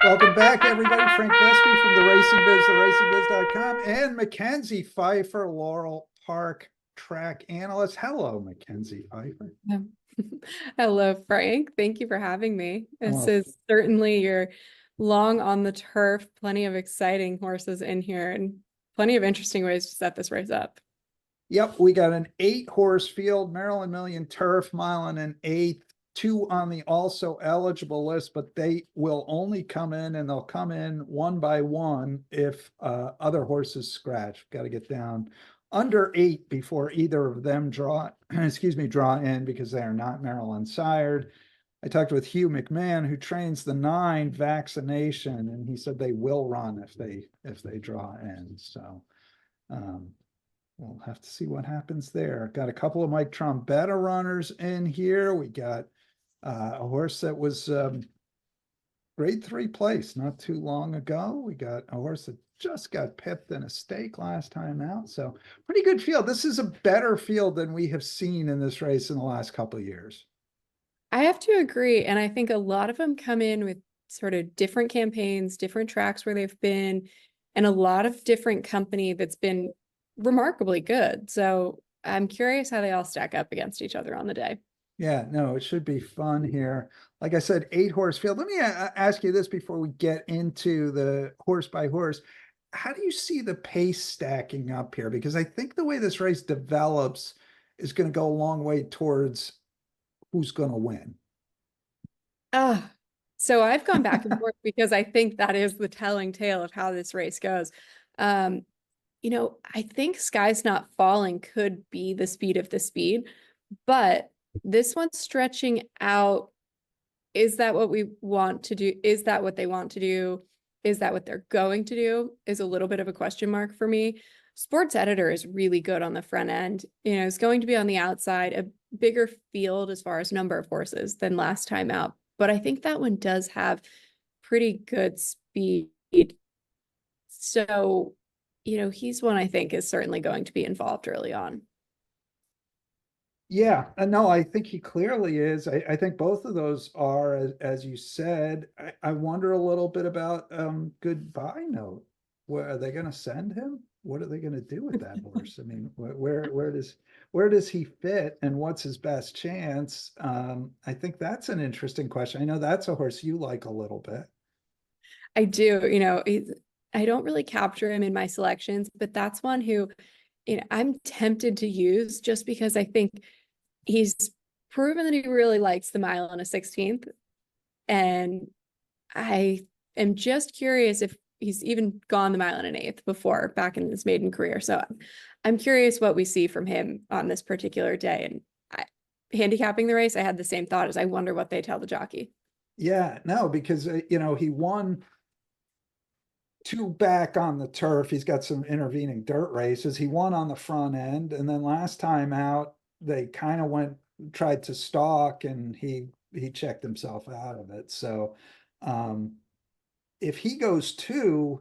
Welcome back, everybody. Frank Vespi from the Racing Biz, theracingbiz.com, and Mackenzie Pfeiffer, Laurel Park track analyst. Hello, Mackenzie Pfeiffer. Um, Hello, Frank. Thank you for having me. This Well, is certainly your long on the turf, plenty of exciting horses in here and plenty of interesting ways to set this race up. yep, we got an 8-horse field, Maryland Million Turf, mile and an eighth, 2 on the also eligible list, but they will only come in and they'll come in one by one if other horses scratch. Got to get down under 8 before either of them draw, excuse me, draw in because they are not Maryland sired. I talked with Hugh McMahon, who trains the 9 vaccination, and he said they will run if they draw in. So um, we'll have to see what happens there. Got a couple of Mike Trombetta runners in here. We got a horse that was grade 3 place not too long ago. We got a horse that just got pipped in a stake last time out. So pretty good field. This is a better field than we have seen in this race in the last couple of years. I have to agree. And I think a lot of them come in with sort of different campaigns, different tracks where they've been, and a lot of different company that's been remarkably good. So I'm curious how they all stack up against each other on the day. Yeah, no, it should be fun here. Like I said, 8-horse field. Let me ask you this before we get into the horse by horse. How do you see the pace stacking up here? Because I think the way this race develops is going to go a long way towards who's going to win. Ah, so I've gone back and forth because I think that is the telling tale of how this race goes. Um, I think Sky's Not Falling could be the speed of the speed, but this one's stretching out. Is that what we want to do? Is that what they want to do? Is that what they're going to do? Is a little bit of a question mark for me. Sports editor is really good on the front end. It's going to be on the outside, a bigger field as far as number of horses than last time out. But I think that one does have pretty good speed. So, he's one I think is certainly going to be involved early on. Yeah, no, I think he clearly is. I think both of those are, as you said. I wonder a little bit about Goodbye Note. Where are they going to send him? What are they going to do with that horse? I mean, where does he fit, and what's his best chance? I think that's an interesting question. I know that's a horse you like a little bit. I do, I don't really capture him in my selections, but that's one who, I'm tempted to use just because I think he's proven that he really likes the mile on a 16th. And I am just curious if he's even gone the mile on an eighth before back in his maiden career. So I'm curious what we see from him on this particular day. And handicapping the race, I had the same thought as I wonder what they tell the jockey. Yeah, no, because he won 2 back on the turf. He's got some intervening dirt races. He won on the front end, and then last time out, they kind of tried to stalk, and he checked himself out of it. So, um, if he goes 2,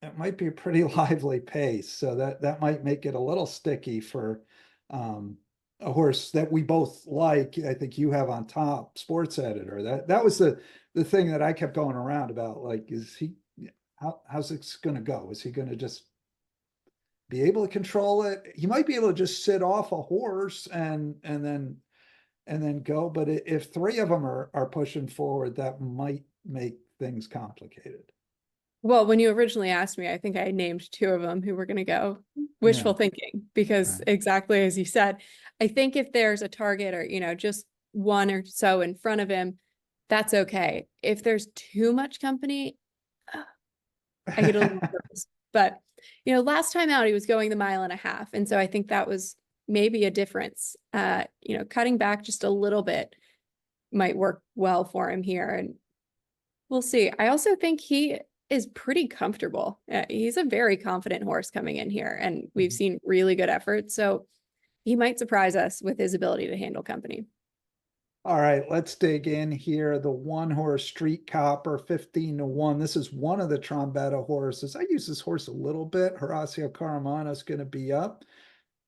it might be a pretty lively pace. So that might make it a little sticky for a horse that we both like. I think you have on top, sports editor. That was the thing that I kept going around about. Like, is he how's this going to go? Is he going to just be able to control it? He might be able to just sit off a horse and then go. But if 3 of them are pushing forward, that might make things complicated. Well, when you originally asked me, I think I named 2 of them who were going to go. Yeah. Wishful thinking, because Right. exactly as you said, I think if there's a target or, just one or so in front of him, that's okay. If there's too much company, I get a little nervous. But, last time out, he was going the mile and a half. And so I think that was maybe a difference. Cutting back just a little bit might work well for him here. And we'll see. I also think he is pretty comfortable. He's a very confident horse coming in here, and we've seen really good effort. So he might surprise us with his ability to handle company. All right, let's dig in here. The 1-horse Street Copper, 15-1. This is one of the Trombetta horses. I use this horse a little bit. Horacio Caramano's going to be up.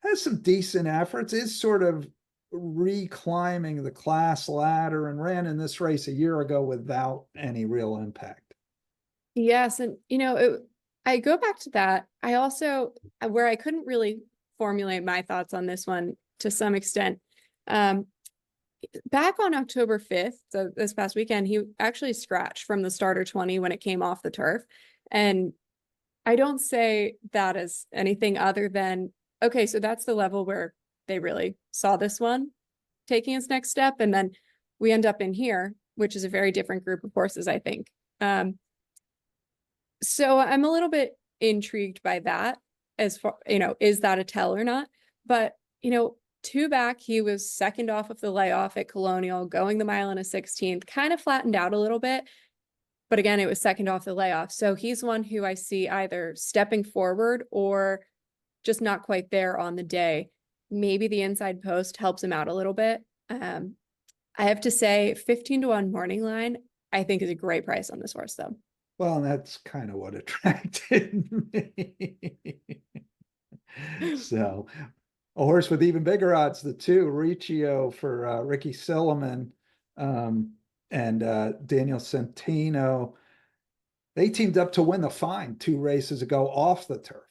Has some decent efforts. Is sort of reclimbing the class ladder and ran in this race a year ago without any real impact. Yes, and I go back to that. I also, where I couldn't really formulate my thoughts on this one to some extent. Back on October 5th, so this past weekend, he actually scratched from the starter 20 when it came off the turf. And I don't say that as anything other than, okay, so that's the level where they really saw this one taking its next step. And then we end up in here, which is a very different group of horses, I think. So I'm a little bit intrigued by that as far, is that a tell or not? But, two back, he was second off of the layoff at Colonial, going the mile in a 16th, kind of flattened out a little bit. But again, it was second off the layoff. So he's one who I see either stepping forward or just not quite there on the day. Maybe the inside post helps him out a little bit. I have to say 15-1 morning line, I think is a great price on this horse though. Well, and that's kind of what attracted me. So a horse with even bigger odds, the two, Riccio for Ricky Silliman and Daniel Centino. They teamed up to win the fine 2 races ago off the turf.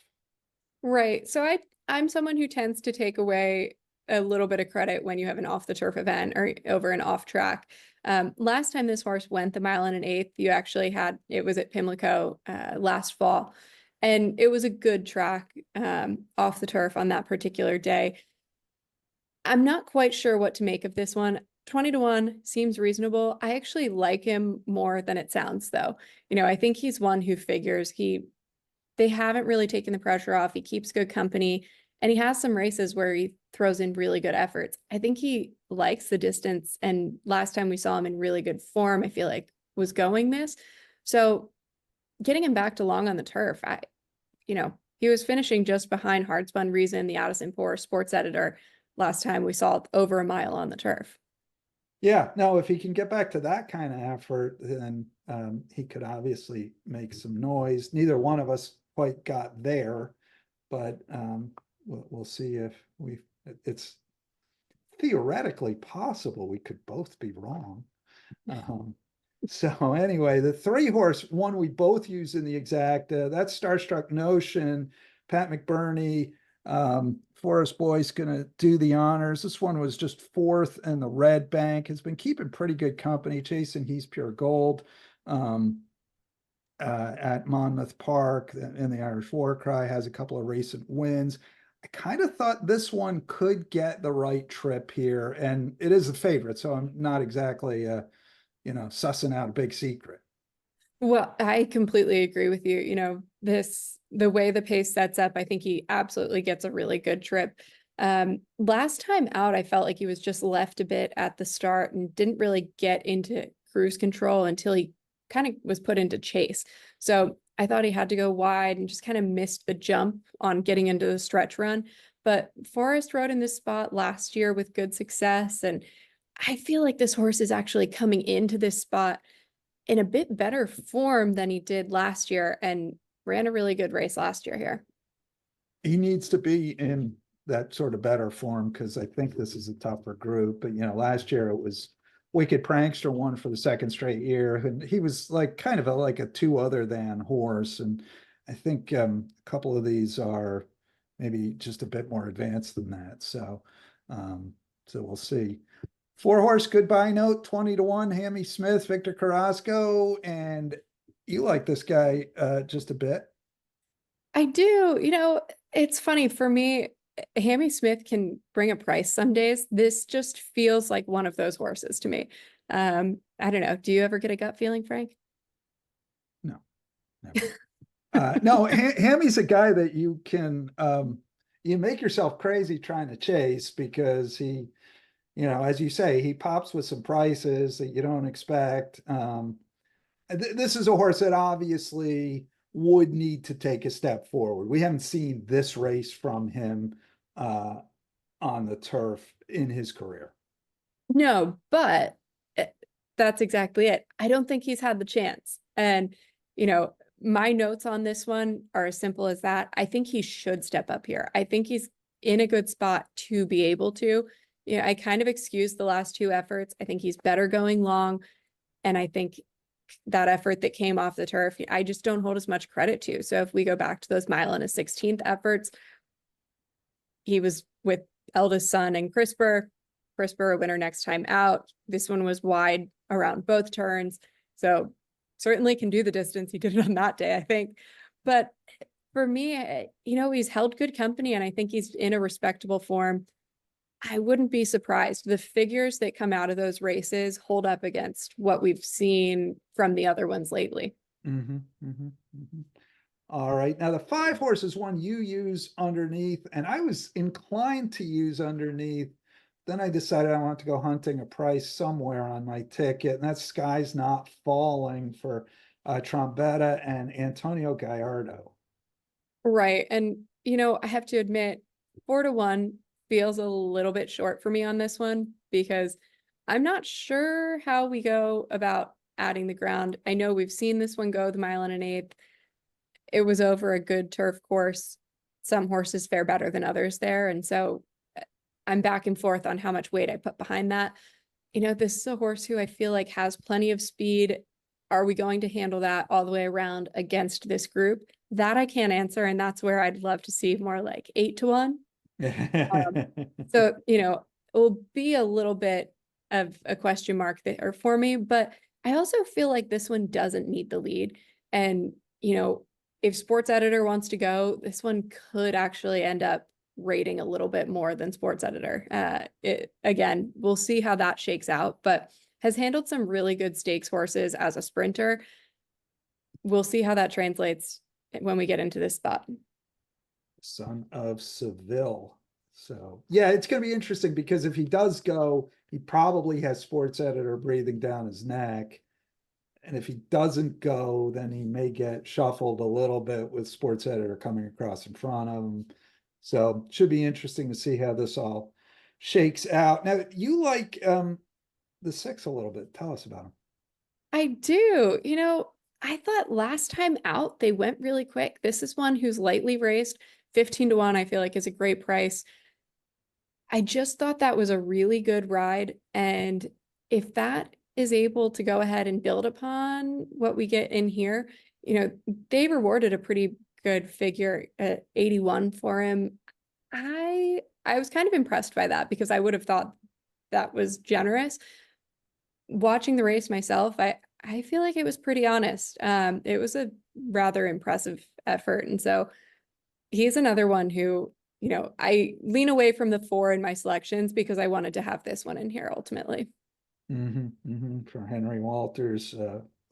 Right. So I'm someone who tends to take away a little bit of credit when you have an off the turf event or over an off track. Last time this horse went the mile in an 1/8, you actually it was at Pimlico last fall. And it was a good track off the turf on that particular day. I'm not quite sure what to make of this one. 20-1 seems reasonable. I actually like him more than it sounds, though. I think he's one who figures they haven't really taken the pressure off. He keeps good company, and he has some races where he throws in really good efforts. I think he likes the distance, and last time we saw him in really good form, I feel like was going this. So getting him back to long on the turf, he was finishing just behind Hardspun Reason, the Addison Poor sports editor, last time we saw over a mile on the turf. Yeah, no, if he can get back to that kind of effort, then he could obviously make some noise. Neither one of us quite got there, but we'll see if it's theoretically possible we could both be wrong. So anyway, the 3-horse one we both use in the exact, that's Starstruck Notion. Pat McBurney, Forest Boy's gonna do the honors. This one was just 4th in the Red Bank, has been keeping pretty good company, chasing He's Pure Gold at Monmouth Park in the Irish War Cry, has a couple of recent wins. I kind of thought this one could get the right trip here, and it is a favorite, so I'm not exactly sussing out a big secret. Well, I completely agree with you. The way the pace sets up, I think he absolutely gets a really good trip. Last time out, I felt like he was just left a bit at the start and didn't really get into cruise control until he kind of was put into chase. So I thought he had to go wide and just kind of missed the jump on getting into the stretch run. But Forrest rode in this spot last year with good success. And I feel like this horse is actually coming into this spot in a bit better form than he did last year and ran a really good race last year here. He needs to be in that sort of better form because I think this is a tougher group. But last year it was Wicked Prankster won for the 2nd straight year, and he was like kind of like a 2 other than horse. And I think a couple of these are maybe just a bit more advanced than that. So we'll see. 4-horse goodbye note, 20-1, Hammy Smith, Victor Carrasco, and you like this guy just a bit. I do. It's funny for me. Hammy Smith can bring a price some days. This just feels like one of those horses to me. I don't know. Do you ever get a gut feeling, Frank? No, never. No, Hammy's a guy that you can you make yourself crazy trying to chase because he, as you say, he pops with some prices that you don't expect. This is a horse that obviously would need to take a step forward. We haven't seen this race from him on the turf in his career. No, but that's exactly it. I don't think he's had the chance. And, my notes on this one are as simple as that. I think he should step up here. I think he's in a good spot to be able to. Yeah, I kind of excused the last two efforts. I think he's better going long. And I think that effort that came off the turf, I just don't hold as much credit to. So if we go back to those mile and a 16th efforts, he was with eldest son and CRISPR a winner next time out. This one was wide around both turns. So certainly can do the distance. He did it on that day, I think. But for me, he's held good company and I think he's in a respectable form. I wouldn't be surprised. The figures that come out of those races hold up against what we've seen from the other ones lately. All right. Now the 5 horses one you use underneath, and I was inclined to use underneath. Then I decided I want to go hunting a price somewhere on my ticket, and that's Sky's Not Falling for Trombetta and Antonio Gallardo. Right. And, I have to admit, 4-1 feels a little bit short for me on this one because I'm not sure how we go about adding the ground. I know we've seen this one go the mile and an eighth. It was over a good turf course. Some horses fare better than others there. And so I'm back and forth on how much weight I put behind that. This is a horse who I feel like has plenty of speed. Are we going to handle that all the way around against this group? That I can't answer. And that's where I'd love to see more like 8-1. So, it will be a little bit of a question mark there for me, but I also feel like this one doesn't need the lead. And, if sports editor wants to go, this one could actually end up rating a little bit more than sports editor. Again, we'll see how that shakes out, but has handled some really good stakes horses as a sprinter. We'll see how that translates when we get into this spot. Son of Seville. So yeah, it's going to be interesting because if he does go, he probably has sports editor breathing down his neck. And if he doesn't go, then he may get shuffled a little bit with sports editor coming across in front of him. So should be interesting to see how this all shakes out. Now you like the 6 a little bit. Tell us about him. I do. I thought last time out they went really quick. This is one who's lightly raced. 15-1, I feel like is a great price. I just thought that was a really good ride. And if that is able to go ahead and build upon what we get in here, they rewarded a pretty good figure at 81 for him. I was kind of impressed by that because I would have thought that was generous. Watching the race myself, I feel like it was pretty honest. It was a rather impressive effort. And so he's another one who, I lean away from the 4 in my selections because I wanted to have this one in here ultimately. For Henry Walters,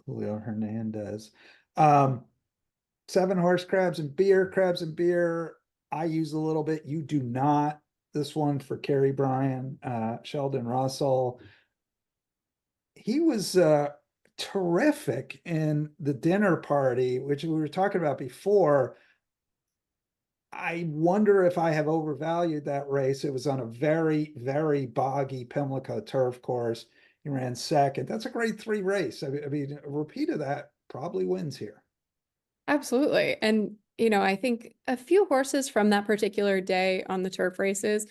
Julio Hernandez. 7 horse crabs and beer. I use a little bit. You do not. This one for Kerry Bryan, Sheldon Russell. He was terrific in the dinner party, which we were talking about before. I wonder if I have overvalued that race. It was on a very, very boggy Pimlico turf course. He ran second. That's a grade 3 race. I mean, a repeat of that probably wins here. Absolutely. And, I think a few horses from that particular day on the turf races,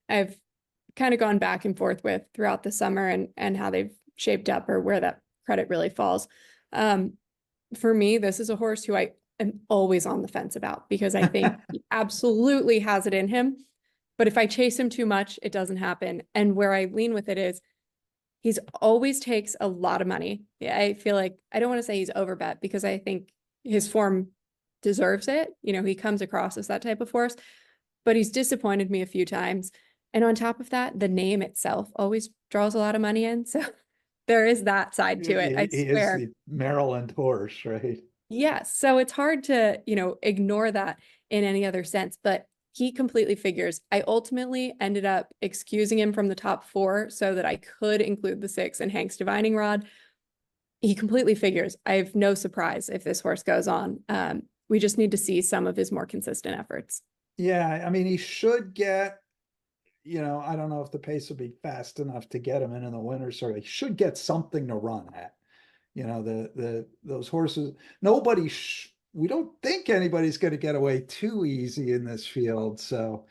I've kind of gone back and forth with throughout the summer and how they've shaped up or where that credit really falls. For me, this is a horse who I am always on the fence about because I think he absolutely has it in him. But if I chase him too much, it doesn't happen. And where I lean with it is he's always takes a lot of money. Yeah, I feel like I don't want to say he's overbet because I think his form deserves it. He comes across as that type of horse, but he's disappointed me a few times. And on top of that, the name itself always draws a lot of money in. So there is that side to it. I He swear. is the Maryland horse, right? Yes. So it's hard to, ignore that in any other sense, but he completely figures. I ultimately ended up excusing him from the top 4 so that I could include the 6 in Hank's Divining Rod. He completely figures. I have no surprise if this horse goes on. We just need to see some of his more consistent efforts. Yeah, I mean, he should get, I don't know if the pace will be fast enough to get him in the winter, so he should get something to run at. Those horses, we don't think anybody's going to get away too easy in this field. So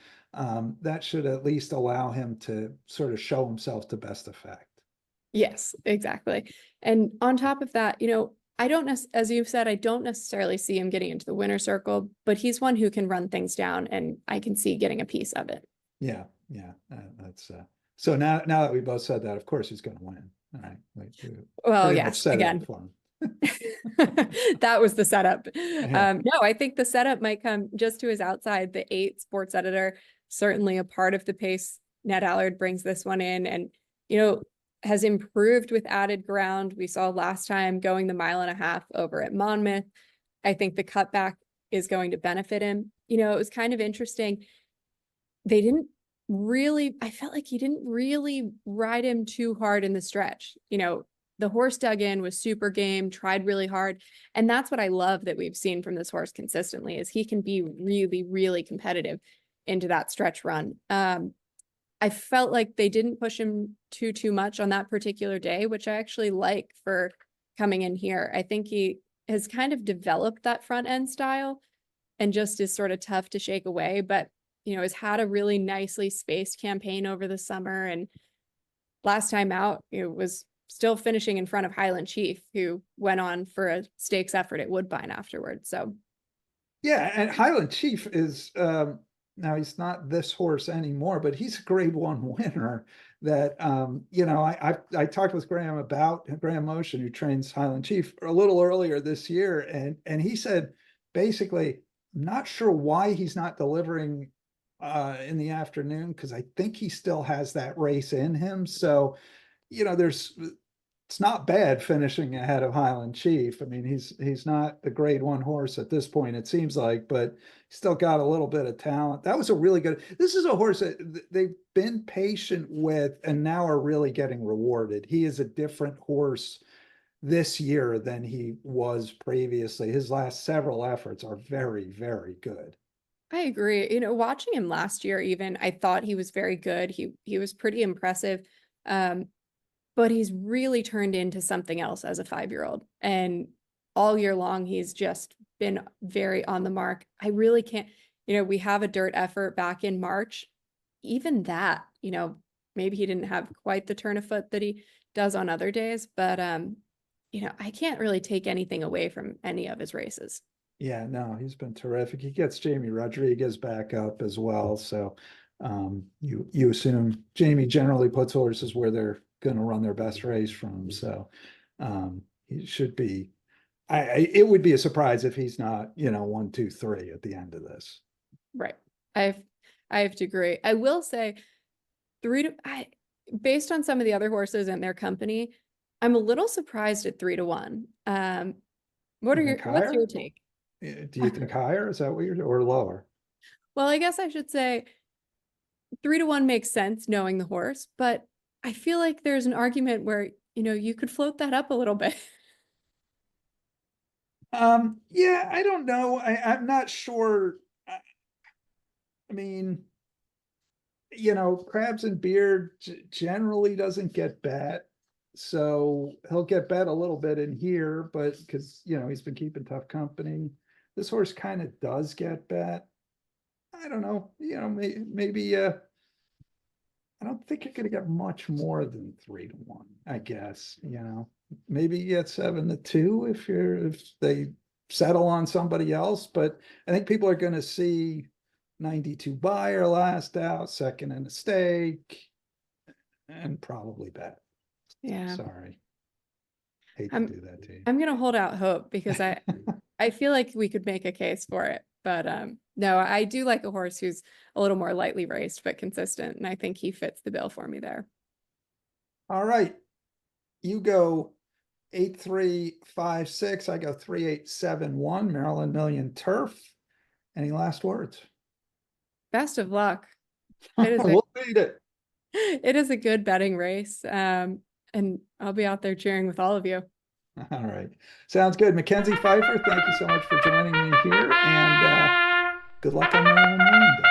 that should at least allow him to sort of show himself to best effect. Yes, exactly. And on top of that, I don't as you've said, I don't necessarily see him getting into the winner's circle, but he's one who can run things down, and I can see getting a piece of it. Yeah, that's so now that we both said that, of course he's going to win. All right, Well, pretty much yes, set it again. up for him. That was the setup. Yeah. No, I think the setup might come just to his outside. The 8 sports editor, certainly a part of the pace. Ned Allard brings this one in, and has improved with added ground. We saw last time going the 1.5 miles over at Monmouth. I think the cutback is going to benefit him. It was kind of interesting. I felt like he didn't really ride him too hard in the stretch. The horse dug in, was super game, tried really hard. And that's what I love that we've seen from this horse consistently, is he can be really, really competitive into that stretch run. I felt like they didn't push him too much on that particular day, which I actually like for coming in here. I think he has kind of developed that front end style and just is sort of tough to shake away, but has had a really nicely spaced campaign over the summer. And last time out, it was still finishing in front of Highland Chief, who went on for a stakes effort at Woodbine afterwards. So yeah, and Highland Chief is now he's not this horse anymore, but he's a grade 1 winner that I talked with Graham Motion, who trains Highland Chief, a little earlier this year, and he said basically, I'm not sure why he's not delivering in the afternoon, because I think he still has that race in him. So it's not bad finishing ahead of Highland Chief. I mean, he's not the grade 1 horse at this point, it seems like, but still got a little bit of talent. That was a really good, this is a horse that they've been patient with and now are really getting rewarded. He is a different horse this year than he was previously. His last several efforts are very, very good. I agree. Watching him last year, even, I thought he was very good. He was pretty impressive. But he's really turned into something else as a 5-year-old. And all year long, he's just been very on the mark. I really can't, we have a dirt effort back in March. Even that, maybe he didn't have quite the turn of foot that he does on other days, but I can't really take anything away from any of his races. Yeah, no, he's been terrific. He gets Jamie Rodriguez back up as well. So you assume Jamie generally puts horses where they're going to run their best race from. So he should be. It would be a surprise if he's not, 1, 2, 3 at the end of this. Right. I have to agree. I will say based on some of the other horses and their company, I'm a little surprised at 3-1. What's your take? Do you think higher? Is that what or lower? Well, I guess I should say 3-1 makes sense knowing the horse, but I feel like there's an argument where, you could float that up a little bit. Yeah, I don't know. I'm not sure. I mean, Crabs and Beard generally doesn't get bet. So he'll get bet a little bit in here, but because, he's been keeping tough company. This horse kind of does get bet. I don't know, maybe, I don't think you're going to get much more than 3-1, I guess, maybe you get 7-2 if they settle on somebody else, but I think people are going to see 92 buyer last out, second in a stake, and probably bet. Yeah. Sorry. Hate to do that to you. I'm going to hold out hope because I feel like we could make a case for it, but no, I do like a horse who's a little more lightly raced, but consistent. And I think he fits the bill for me there. All right. You go 8-3-5-6. I go 3-8-7-1. Maryland Million Turf. Any last words? Best of luck. We'll beat it. It is a good betting race. And I'll be out there cheering with all of you. All right. Sounds good. Mackenzie Pfeiffer, thank you so much for joining me here. And good luck on Maryland Million Day.